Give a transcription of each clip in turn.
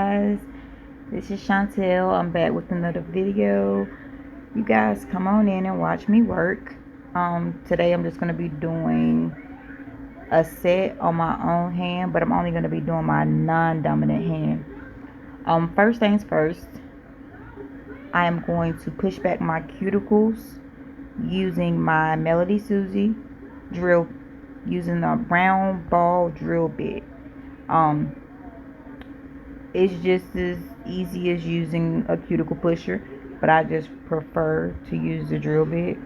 guys, this is Chantel. I'm back with another video. You guys come on in and watch me work. Today I'm just going to be doing a set on my own hand, but I'm only going to be doing my non-dominant hand. First things first, I am going to push back my cuticles using my Melody Susie drill, using a brown ball drill bit. It's just as easy as using a cuticle pusher, but I just prefer to use the drill bit.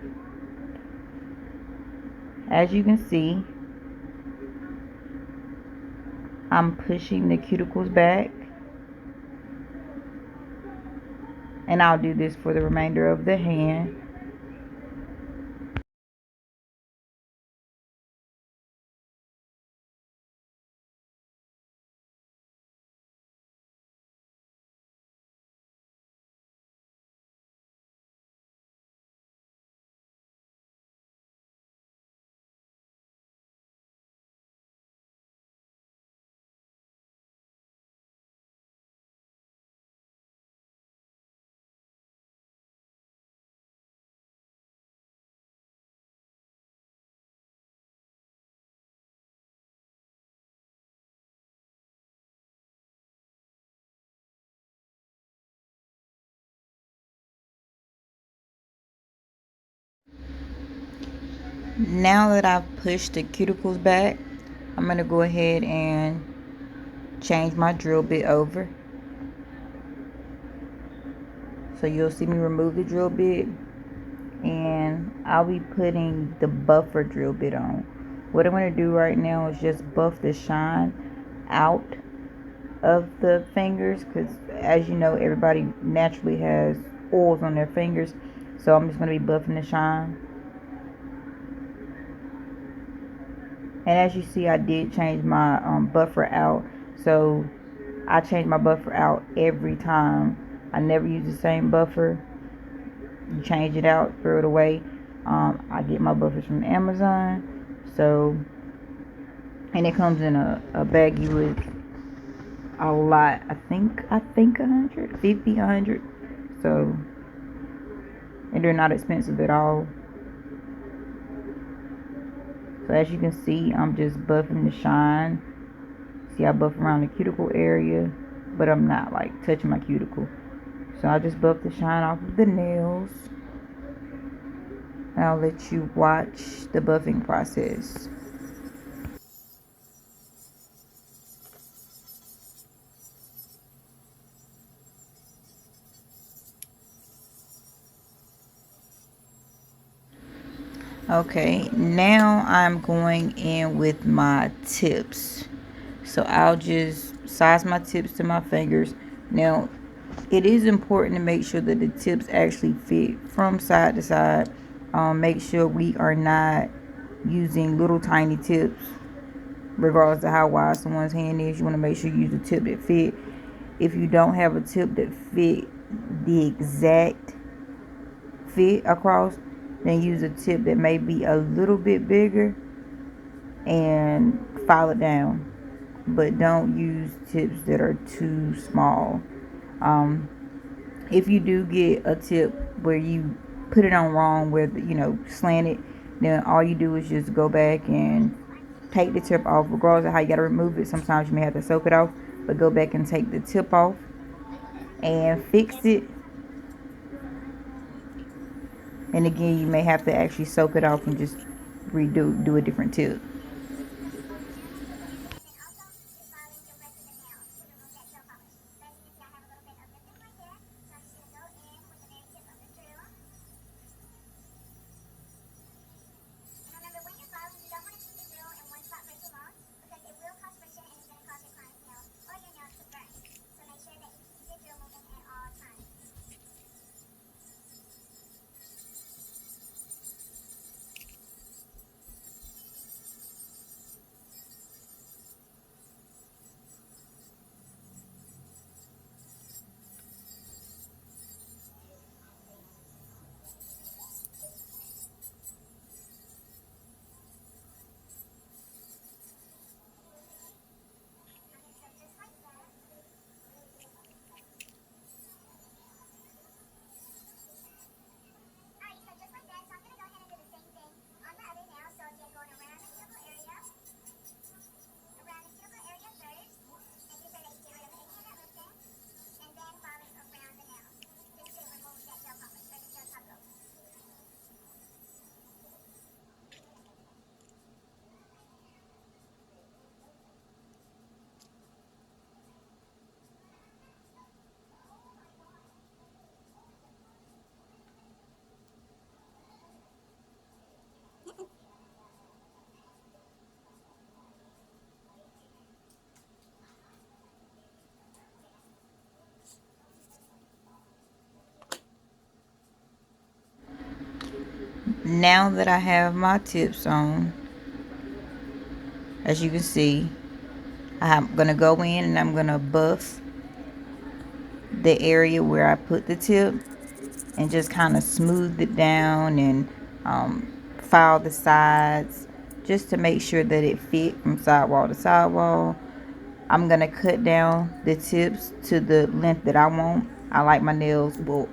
As you can see, I'm pushing the cuticles back, and I'll do this for the remainder of the hand. Now that I've pushed the cuticles back, I'm going to go ahead and change my drill bit over. So you'll see me remove the drill bit, and I'll be putting the buffer drill bit on. What I'm going to do right now is just buff the shine out of the fingers, because as you know, everybody naturally has oils on their fingers, so I'm just going to be buffing the shine. And as you see, I did change my buffer out, so I change my buffer out every time. I never use the same buffer. You change it out, throw it away. I get my buffers from Amazon, so, and it comes in a baggie with a lot. I think 150, 100. So, and they're not expensive at all. So as you can see, I'm just buffing the shine. See, I buff around the cuticle area, but I'm not like touching my cuticle. So I just buff the shine off of the nails. And I'll let you watch the buffing process. Okay, now I'm going in with my tips. So I'll just size my tips to my fingers. Now, it is important to make sure that the tips actually fit from side to side. Make sure we are not using little tiny tips. Regardless of how wide someone's hand is, you want to make sure you use a tip that fit. If you don't have a tip that fit the exact fit across, then use a tip that may be a little bit bigger and file it down. But don't use tips that are too small. If you do get a tip where you put it on wrong, where slant it, then all you do is just go back and take the tip off. Regardless of how you got to remove it, sometimes you may have to soak it off, but go back and take the tip off and fix it. And again, you may have to actually soak it off and just do a different tip. now that I have my tips on, as you can see, I'm gonna go in and I'm gonna buff the area where I put the tip and just kind of smooth it down and file the sides just to make sure that it fit from sidewall to sidewall. I'm gonna cut down the tips to the length that I want. I like my nails, well,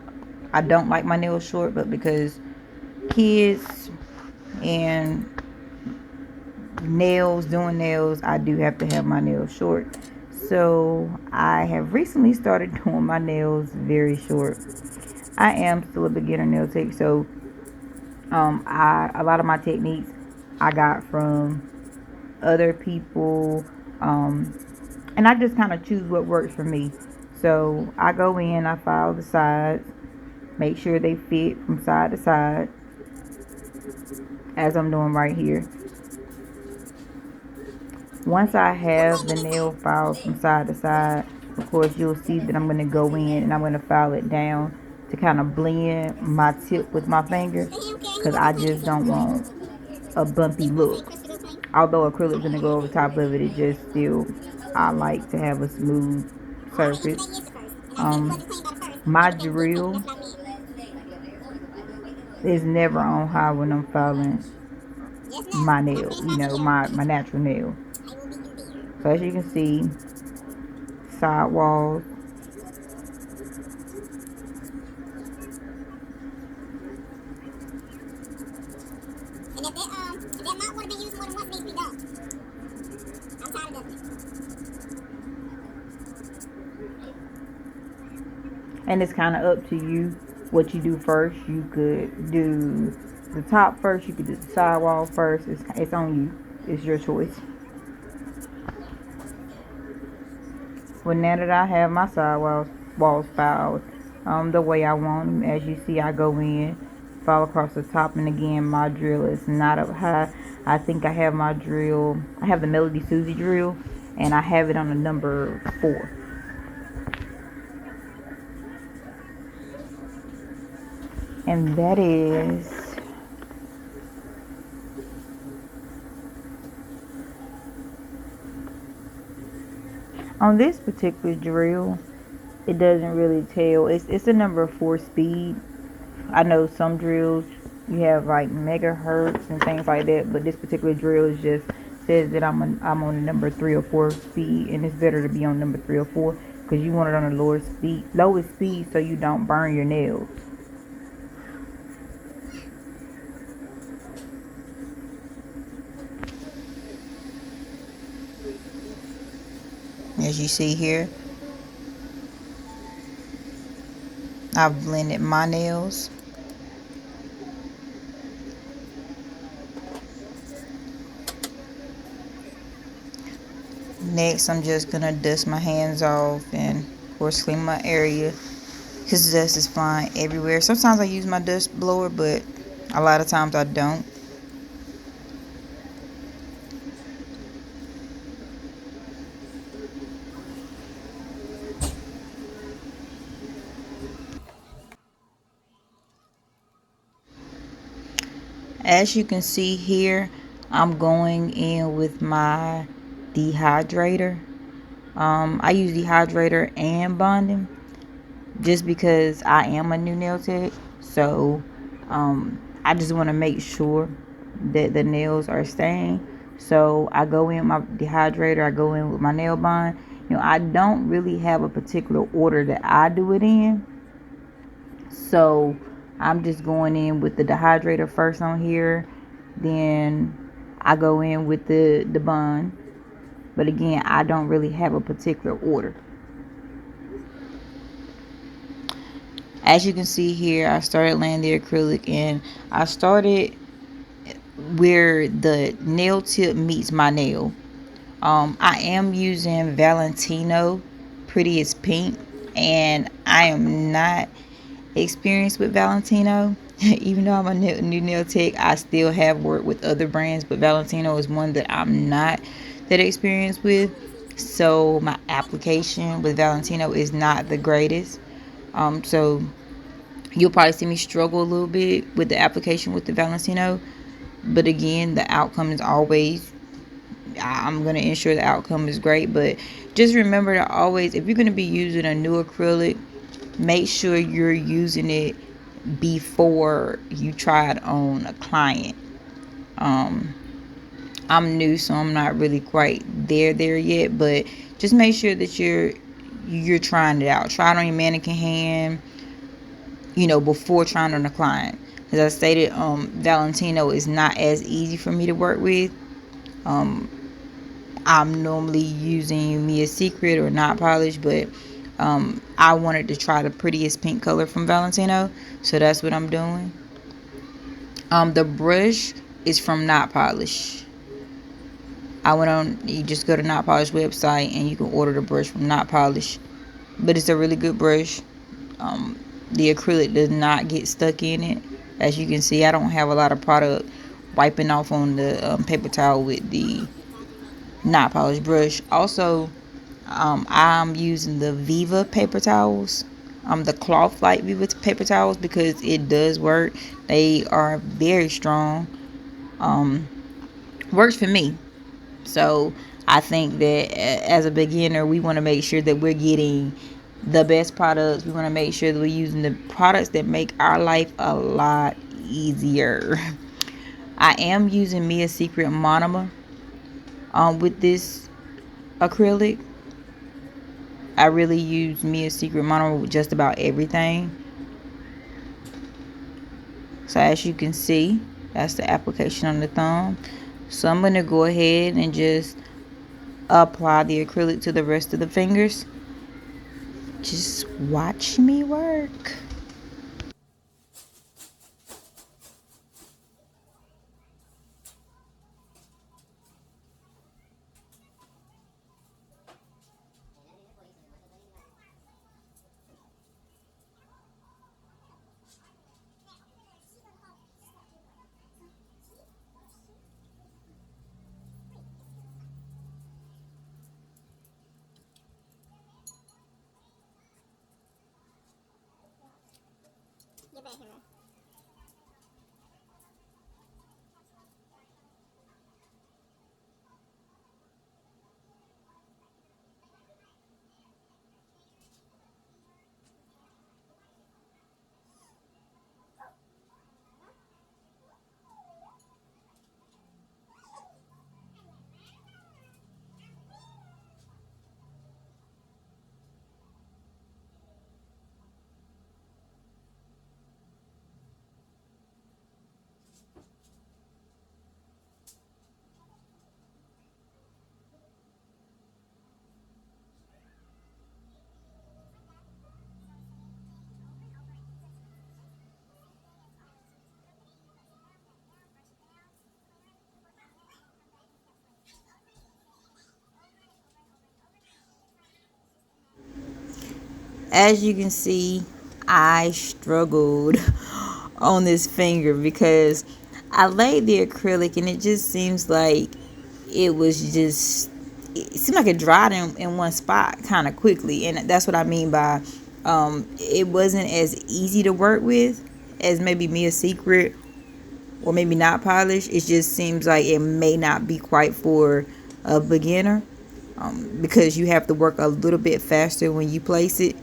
I don't like my nails short, but because kids and doing nails, I do have to have my nails short. So I have recently started doing my nails very short. I am still a beginner nail tech, so a lot of my techniques I got from other people, and I just kind of choose what works for me. So I go in, I file the sides, make sure they fit from side to side, as I'm doing right here. Once I have the nail filed from side to side, of course you'll see that I'm going to go in and I'm going to file it down to kind of blend my tip with my finger, because I just don't want a bumpy look. Although acrylic's going to go over top of it, it just still, I like to have a smooth surface. My drill is never on high when I'm filing my nail, my natural nail. So as you can see, sidewalls. And it's kind of up to you what you do first. You could do the top first. You could do the sidewall first. It's on you. It's your choice. Well, now that I have my walls filed the way I want them, as you see, I go in, file across the top, and again, my drill is not up high. I think I have my drill. I have the Melody Susie drill, and I have it on the number 4. And that is on this particular drill. It doesn't really tell. It's a number 4 speed. I know some drills you have like megahertz and things like that, but this particular drill is just says that I'm on the number 3 or 4 speed, and it's better to be on number 3 or 4 because you want it on the lowest speed so you don't burn your nails. As you see here, I've blended my nails. Next, I'm just gonna dust my hands off and of course clean my area, because dust is flying everywhere. Sometimes I use my dust blower, but a lot of times I don't. As you can see here, I'm going in with my dehydrator. I use dehydrator and bonding just because I am a new nail tech. So I just want to make sure that the nails are staying. So I go in with my dehydrator, I go in with my nail bond. I don't really have a particular order that I do it in. So I'm just going in with the dehydrator first on here. Then I go in with the bond. But again, I don't really have a particular order. As you can see here, I started laying the acrylic, and I started where the nail tip meets my nail. I am using Valentino Prettiest Pink, and I am not experienced with Valentino. Even though I'm a new nail tech, I still have worked with other brands, but Valentino is one that I'm not that experienced with. So my application with Valentino is not the greatest. So You'll probably see me struggle a little bit with the application with the Valentino, but again, the outcome is always, I'm going to ensure the outcome is great. But just remember to always, if you're going to be using a new acrylic, make sure you're using it before you try it on a client. um I'm new, so I'm not really quite there yet, but just make sure that you're trying it out. Try it on your mannequin hand, before trying it on a client. As I stated, Valentino is not as easy for me to work with. um I'm normally using me a Secret or Notpolish, but I wanted to try the Prettiest pink color from Valentino, so that's what I'm doing. The brush is from Notpolish. I went on, you just go to Notpolish website and you can order the brush from Notpolish, but it's a really good brush. The acrylic does not get stuck in it. As you can see, I don't have a lot of product wiping off on the paper towel with the Notpolish brush. Also, I'm using the Viva paper towels, the cloth like Viva paper towels, because it does work. They are very strong. Um, Works for me. So I think that as a beginner, we want to make sure that we're getting the best products. We want to make sure that we're using the products that make our life a lot easier. I am using me a Secret Monomer with this acrylic. I really use me a Secret Monomer with just about everything. So as you can see, that's the application on the thumb. So I'm going to go ahead and just apply the acrylic to the rest of the fingers. Just watch me work. As you can see, I struggled on this finger because I laid the acrylic and it just seems like it seemed like it dried in one spot kind of quickly. And that's what I mean by it wasn't as easy to work with as maybe me a Secret or maybe not polished. It just seems like it may not be quite for a beginner, because you have to work a little bit faster when you place it.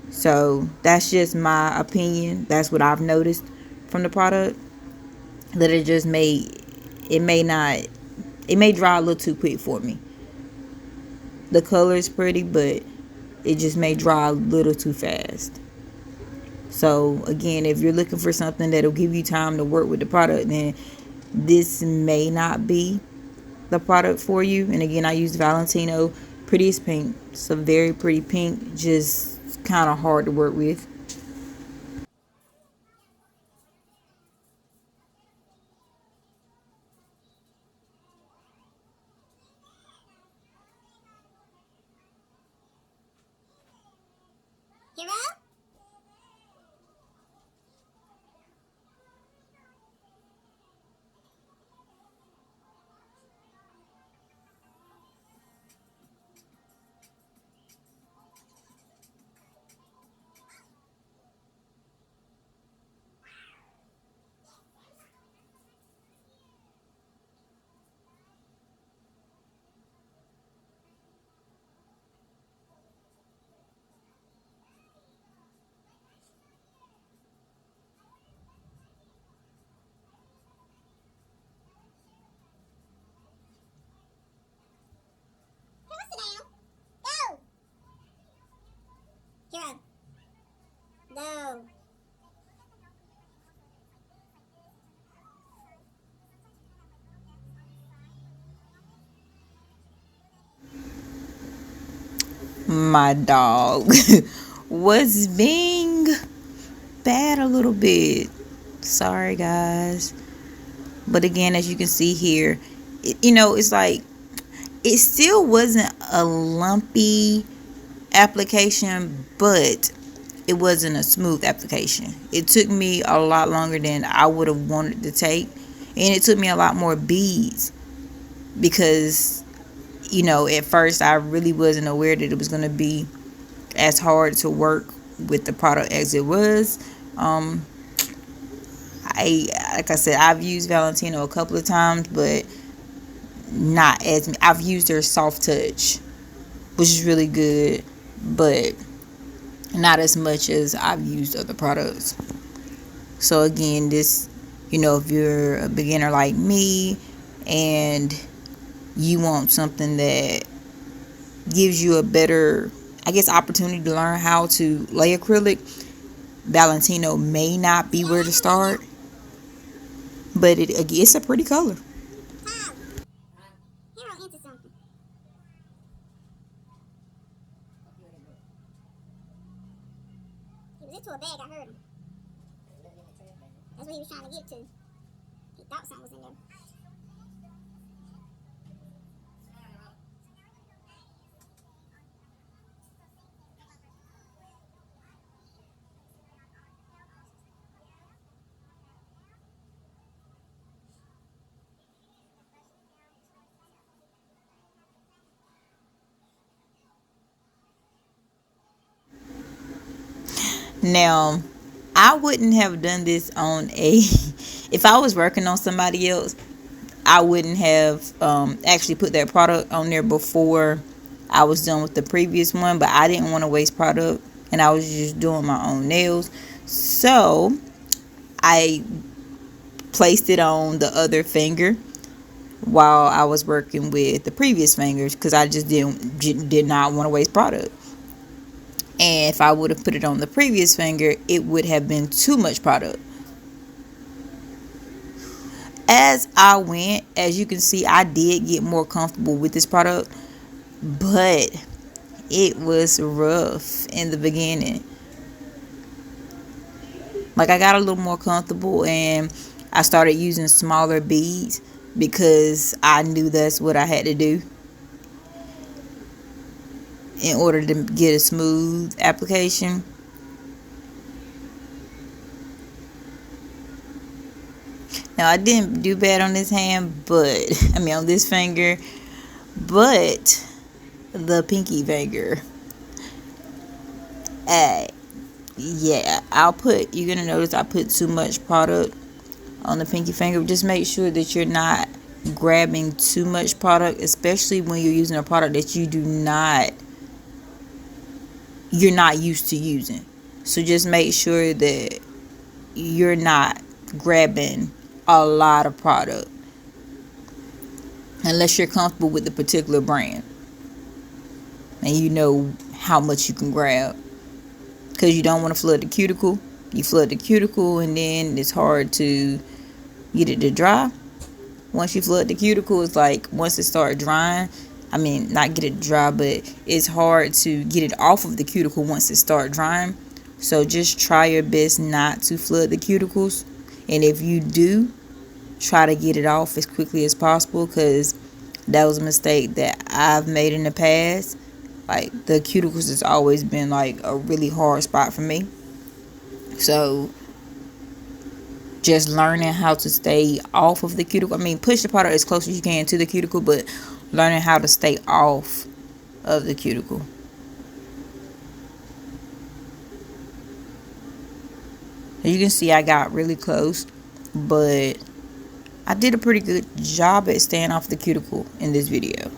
So that's just my opinion. That's what I've noticed from the product. That it may not, it may dry a little too quick for me. The color is pretty, but it just may dry a little too fast. So again, if you're looking for something that'll give you time to work with the product, then this may not be the product for you. And again, I use Valentino Prettiest Pink. It's a very pretty pink, just kind of hard to work with. Hero. No. My dog was being bad a little bit. Sorry, guys. But again, as you can see here, it's like it still wasn't a lumpy application, but it wasn't a smooth application. It took me a lot longer than I would have wanted to take, and it took me a lot more beads because at first I really wasn't aware that it was going to be as hard to work with the product as it was. I like I said, I've used Valentino a couple of times, but not as I've used their soft touch, which is really good, but not as much as I've used other products. So again, this, if you're a beginner like me and you want something that gives you a better, I guess, opportunity to learn how to lay acrylic, Valentino may not be where to start, but it's a pretty color. Hero into something. He was into a bag, I heard him. That's what he was trying to get to. He thought something was in there. Now, I wouldn't have done this on a if I was working on somebody else, I wouldn't have actually put that product on there before I was done with the previous one, but I didn't want to waste product and I was just doing my own nails. So I placed it on the other finger while I was working with the previous fingers because I just did not want to waste product. And if I would have put it on the previous finger, it would have been too much product. As I went, as you can see, I did get more comfortable with this product, but it was rough in the beginning. Like, I got a little more comfortable and I started using smaller beads because I knew that's what I had to do in order to get a smooth application. Now, I didn't do bad on this hand, but on this finger, but the pinky finger. Uh, yeah, you're gonna notice I put too much product on the pinky finger. Just make sure that you're not grabbing too much product, especially when you're using a product that you're not used to using. So just make sure that you're not grabbing a lot of product unless you're comfortable with the particular brand and you know how much you can grab, because you don't want to flood the cuticle. You flood the cuticle and then it's hard to get it to dry. Once you flood the cuticle, it's like once it starts drying, not get it dry, but it's hard to get it off of the cuticle once it starts drying. So just try your best not to flood the cuticles, and if you do, try to get it off as quickly as possible, because that was a mistake that I've made in the past. Like, the cuticles has always been like a really hard spot for me. So just learning how to stay off of the cuticle. Push the product as close as you can to the cuticle, but learning how to stay off of the cuticle. As you can see, I got really close, but I did a pretty good job at staying off the cuticle in this video.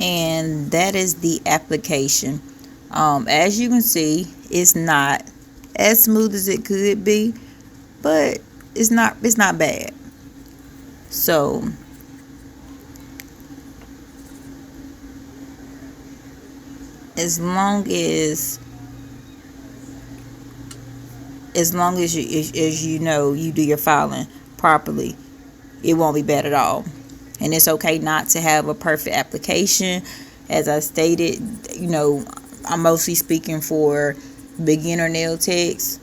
And that is the application. As you can see, it's not as smooth as it could be, but it's not bad. So as long as you know you do your filing properly, it won't be bad at all. And it's okay not to have a perfect application. As I stated, I'm mostly speaking for beginner nail techs.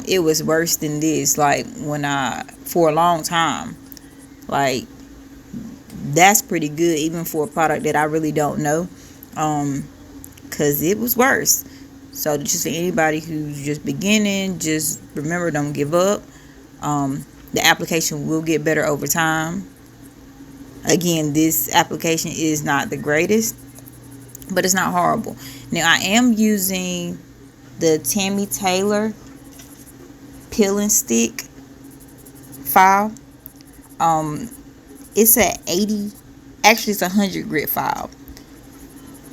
It was worse than this, like for a long time. Like, that's pretty good even for a product that I really don't know, because it was worse. So just for anybody who's just beginning, just remember, don't give up. The application will get better over time. Again, this application is not the greatest, but it's not horrible. Now, I am using the Tammy Taylor peeling stick file. It's at 80, actually it's 100 grit file.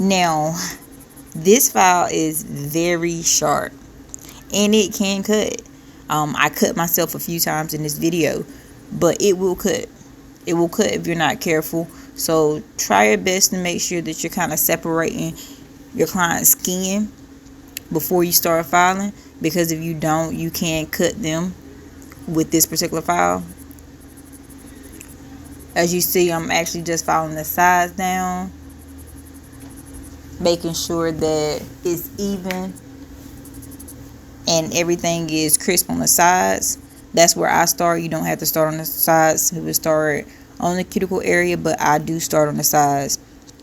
Now, this file is very sharp and it can cut. I cut myself a few times in this video, but it will cut. It will cut if you're not careful. So try your best to make sure that you're kind of separating your client's skin before you start filing, because if you don't, you can cut them with this particular file. As you see, I'm actually just filing the sides down, making sure that it's even and everything is crisp on the sides. That's where I start. You don't have to start on the sides. You would start on the cuticle area, but I do start on the sides.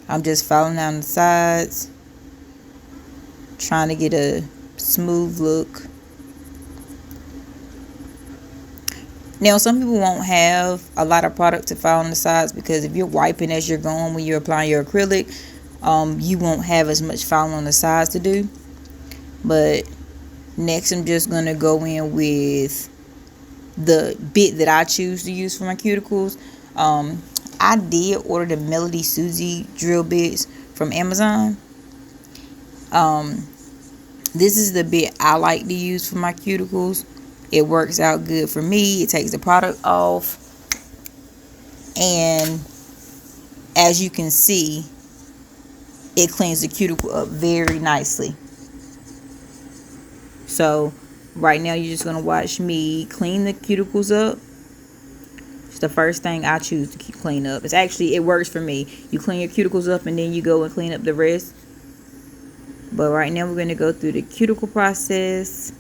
I'm just filing down the sides, trying to get a smooth look. Now, some people won't have a lot of product to file on the sides, because if you're wiping as you're going when you're applying your acrylic, you won't have as much filing on the sides to do. But next, I'm just going to go in with the bit that I choose to use for my cuticles. I did order the Melody Susie drill bits from Amazon. This is the bit I like to use for my cuticles. It works out good for me. It takes the product off. And as you can see, it cleans the cuticle up very nicely. So right now you're just going to watch me clean the cuticles up. It's the first thing I choose to clean up. It works for me. You clean your cuticles up and then you go and clean up the rest. But right now we're going to go through the cuticle process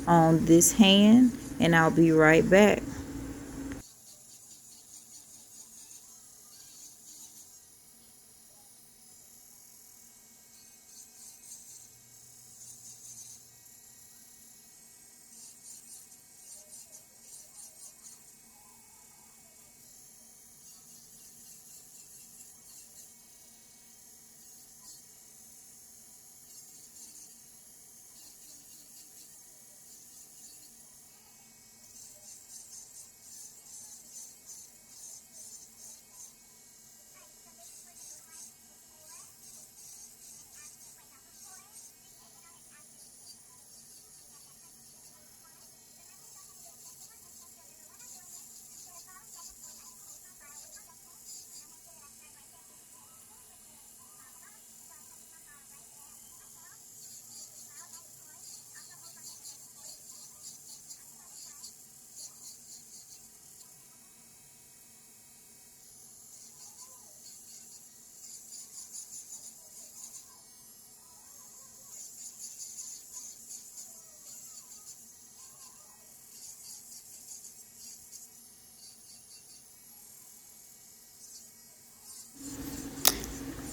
on this hand, and I'll be right back.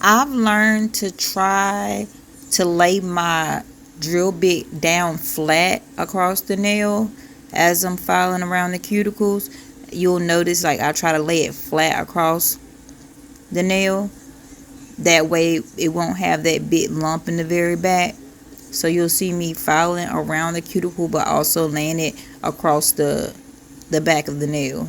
I've learned to try to lay my drill bit down flat across the nail as I'm filing around the cuticles. You'll notice, like, I try to lay it flat across the nail. That way it won't have that big lump in the very back. So you'll see me filing around the cuticle, but also laying it across the back of the nail.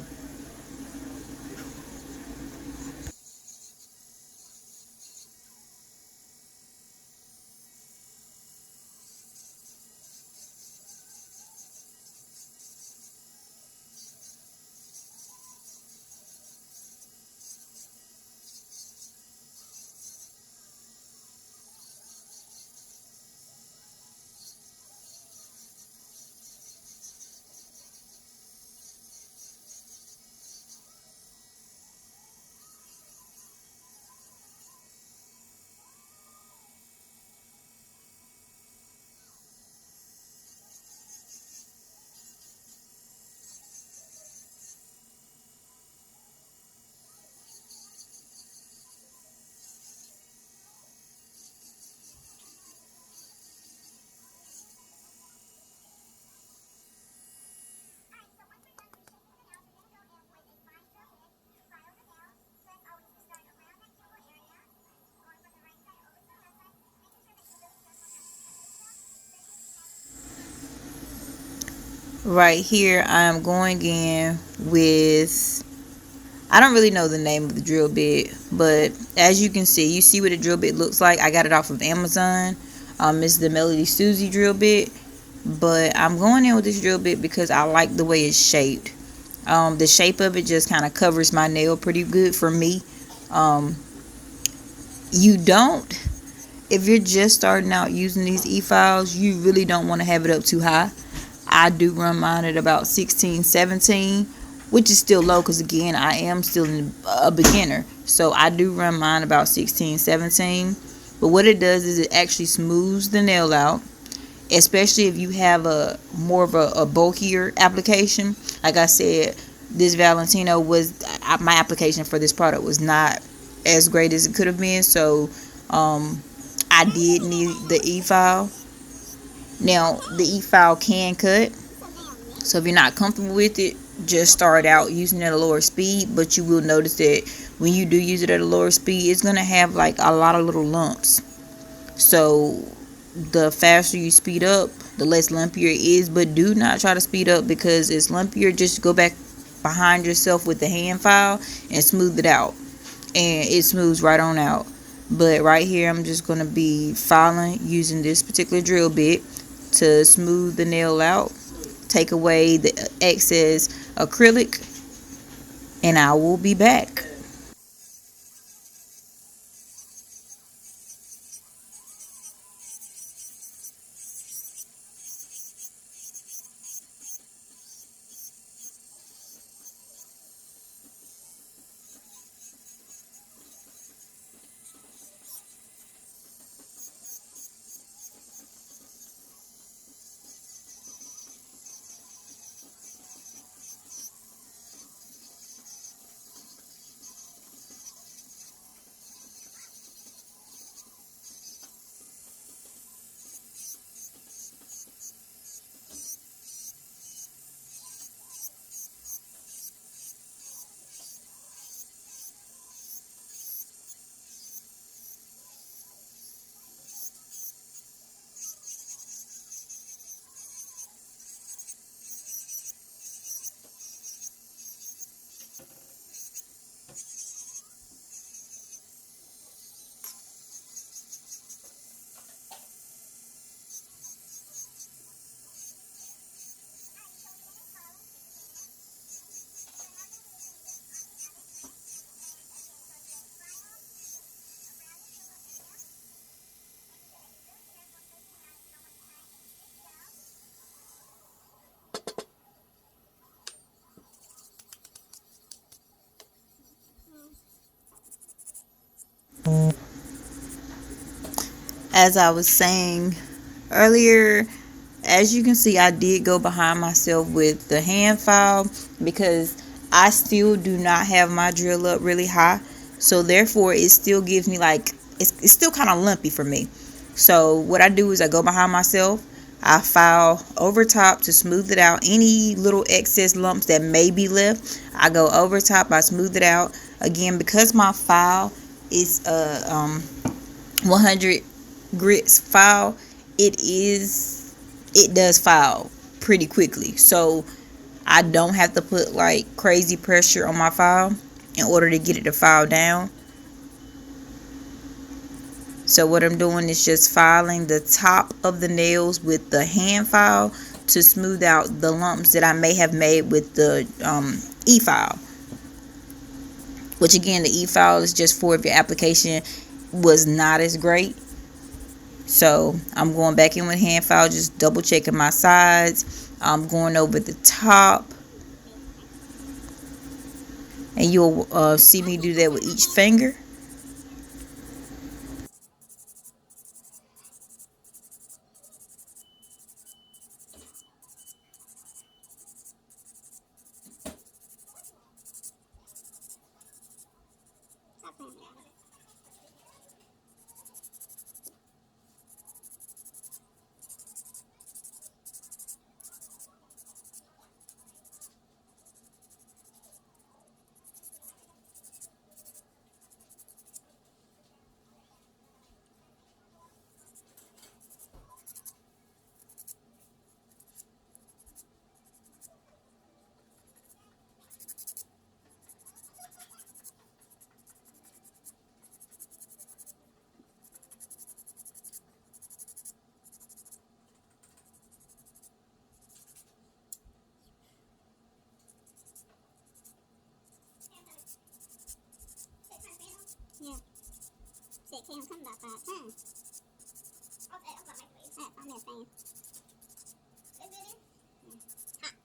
Right here, I'm going in with, I don't really know the name of the drill bit, but as you can see, you see what a drill bit looks like. I got it off of Amazon. It's the Melody Susie drill bit, but I'm going in with this drill bit because I like the way it's shaped. The shape of it just kind of covers my nail pretty good for me. Um, you don't, if you're just starting out using these e-files, you really don't want to have it up too high. I do run mine at about 16, 17, which is still low because again, I am still a beginner. So I do run mine about 16, 17. But what it does is it actually smooths the nail out, especially if you have a more of a bulkier application. Like I said, this Valentino was, my application for this product was not as great as it could have been. So I did need the e-file. Now the e-file can cut, so if you're not comfortable with it, just start out using it at a lower speed. But you will notice that when you do use it at a lower speed, it's gonna have like a lot of little lumps. So the faster you speed up, the less lumpier it is. But do not try to speed up because it's lumpier. Just go back behind yourself with the hand file and smooth it out, and it smooths right on out. But right here, I'm just gonna be filing using this particular drill bit to smooth the nail out, take away the excess acrylic, and I will be back. As I was saying earlier, as you can see, I did go behind myself with the hand file because I still do not have my drill up really high. So therefore, it still gives me like, it's still kind of lumpy for me. So what I do is I go behind myself, I file over top to smooth it out. Any little excess lumps that may be left, I go over top, I smooth it out. Again, because my file is 100 grits file, it does file pretty quickly. So I don't have to put like crazy pressure on my file in order to get it to file down. So what I'm doing is just filing the top of the nails with the hand file to smooth out the lumps that I may have made with the e-file. Which again, the e-file is just for if your application was not as great. So I'm going back in with hand file, just double checking my sides. I'm going over the top, and you'll see me do that with each finger. Stop playing with it. Shit, Cam come about 5 times. Okay, I'm about microwave. I'm in a fan. Is it in? Yeah. Hot.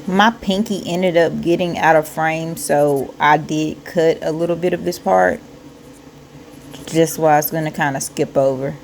My pinky ended up getting out of frame, so I did cut a little bit of this part. Just why I was going to kind of skip over.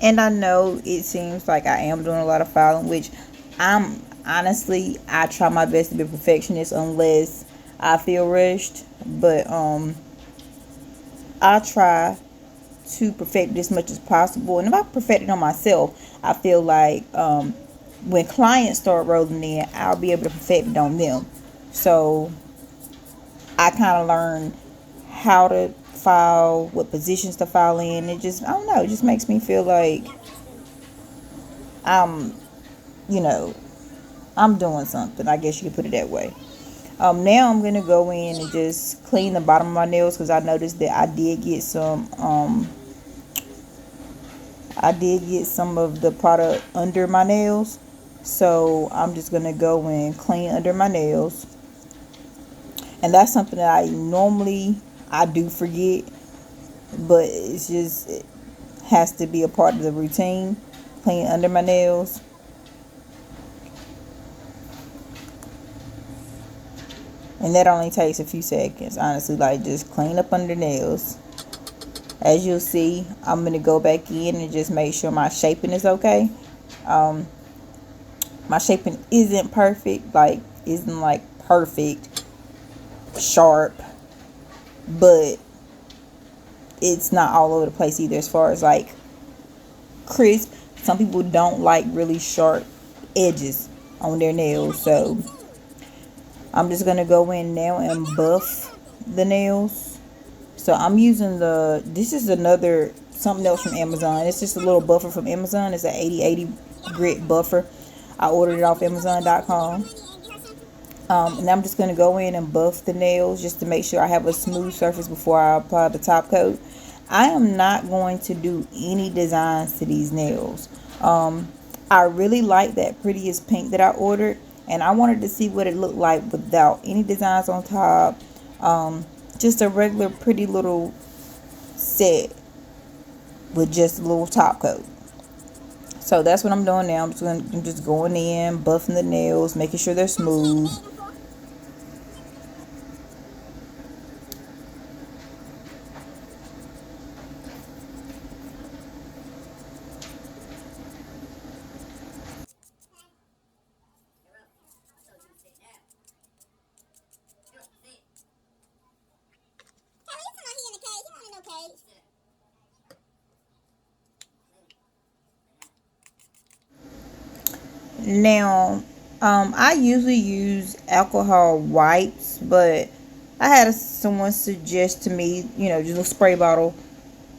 And I know it seems like I am doing a lot of filing, which I'm honestly, I try my best to be a perfectionist unless I feel rushed. But I try to perfect it as much as possible. And if I perfect it on myself, I feel like when clients start rolling in, I'll be able to perfect it on them. So I kind of learn how to file, what positions to file in. It just, I don't know, it just makes me feel like I'm, you know, I'm doing something. I guess you could put it that way. Now I'm gonna go in and just clean the bottom of my nails because I noticed that I did get some of the product under my nails. So I'm just gonna go and clean under my nails. And that's something that I do forget, but it has to be a part of the routine. Clean under my nails. And that only takes a few seconds, honestly, like just clean up under nails. As you'll see, I'm going to go back in and just make sure my shaping is okay. My shaping isn't perfect, isn't like perfect, sharp, but it's not all over the place either as far as like crisp. Some people don't like really sharp edges on their nails, so I'm just going to go in now and buff the nails. So I'm using this is something else from Amazon. It's just a little buffer from Amazon. It's an 80/80 grit buffer. I ordered it off Amazon.com. And I'm just going to go in and buff the nails just to make sure I have a smooth surface before I apply the top coat. I am not going to do any designs to these nails. I really like that Prettiest pink that I ordered, and I wanted to see what it looked like without any designs on top. Just a regular pretty little set with just a little top coat. So that's what I'm doing now. I'm just going in, buffing the nails, making sure they're smooth. Now, I usually use alcohol wipes, but I had someone suggest to me, just a spray bottle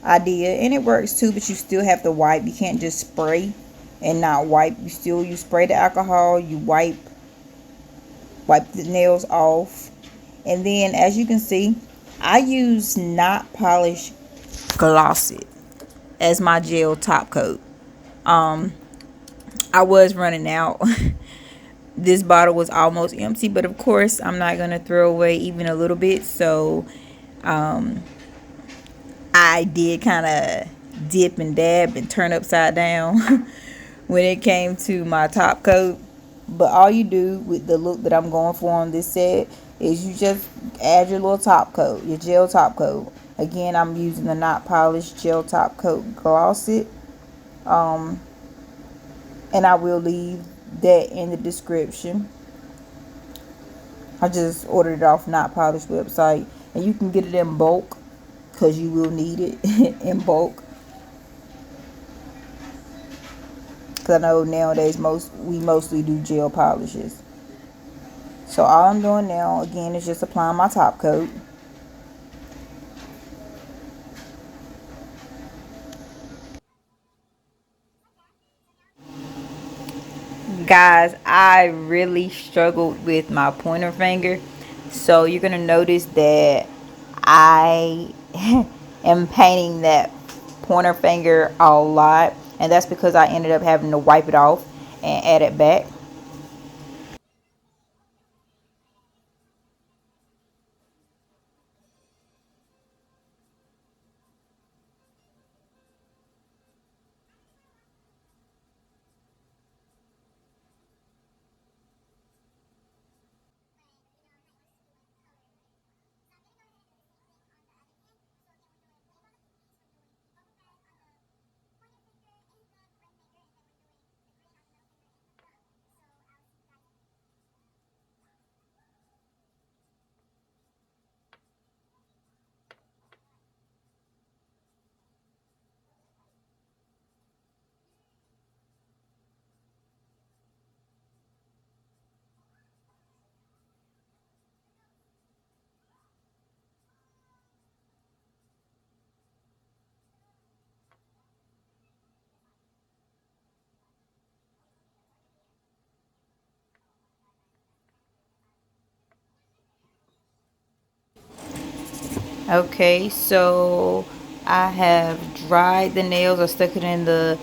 idea, and it works too. But you still have to wipe. You can't just spray and not wipe. You spray the alcohol, you wipe the nails off, and then as you can see, I use Notpolish Gloss It as my gel top coat. Um, I was running out. This bottle was almost empty, but of course I'm not gonna throw away even a little bit, so um, I did kind of dip and dab and turn upside down when it came to my top coat. But all you do with the look that I'm going for on this set is you just add your little top coat, your gel top coat. Again, I'm using the Not Polished Gel Top Coat Gloss It. Um, and I will leave that in the description. I just ordered it off Not Polished website, and you can get it in bulk because you will need it in bulk. Because I know nowadays we mostly do gel polishes. So all I'm doing now again is just applying my top coat. Guys, I really struggled with my pointer finger, so you're gonna notice that I am painting that pointer finger a lot, and that's because I ended up having to wipe it off and add it back. Okay, so I have dried the nails. I stuck it in the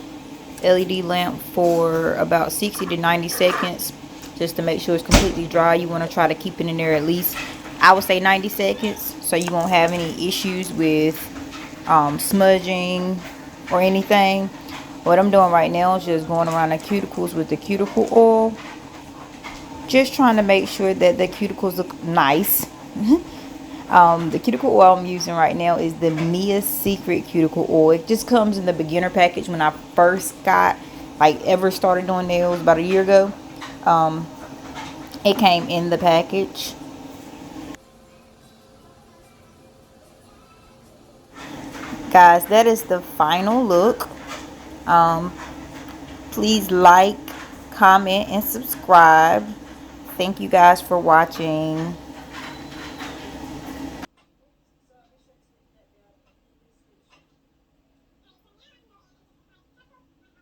LED lamp for about 60 to 90 seconds just to make sure it's completely dry. You want to try to keep it in there at least, I would say, 90 seconds so you won't have any issues with smudging or anything. What I'm doing right now is just going around the cuticles with the cuticle oil, just trying to make sure that the cuticles look nice. The cuticle oil I'm using right now is the Mia Secret Cuticle Oil. It just comes in the beginner package. When I first got, ever started doing nails about a year ago, it came in the package. Guys, that is the final look. Um, please like, comment, and subscribe. Thank you guys for watching.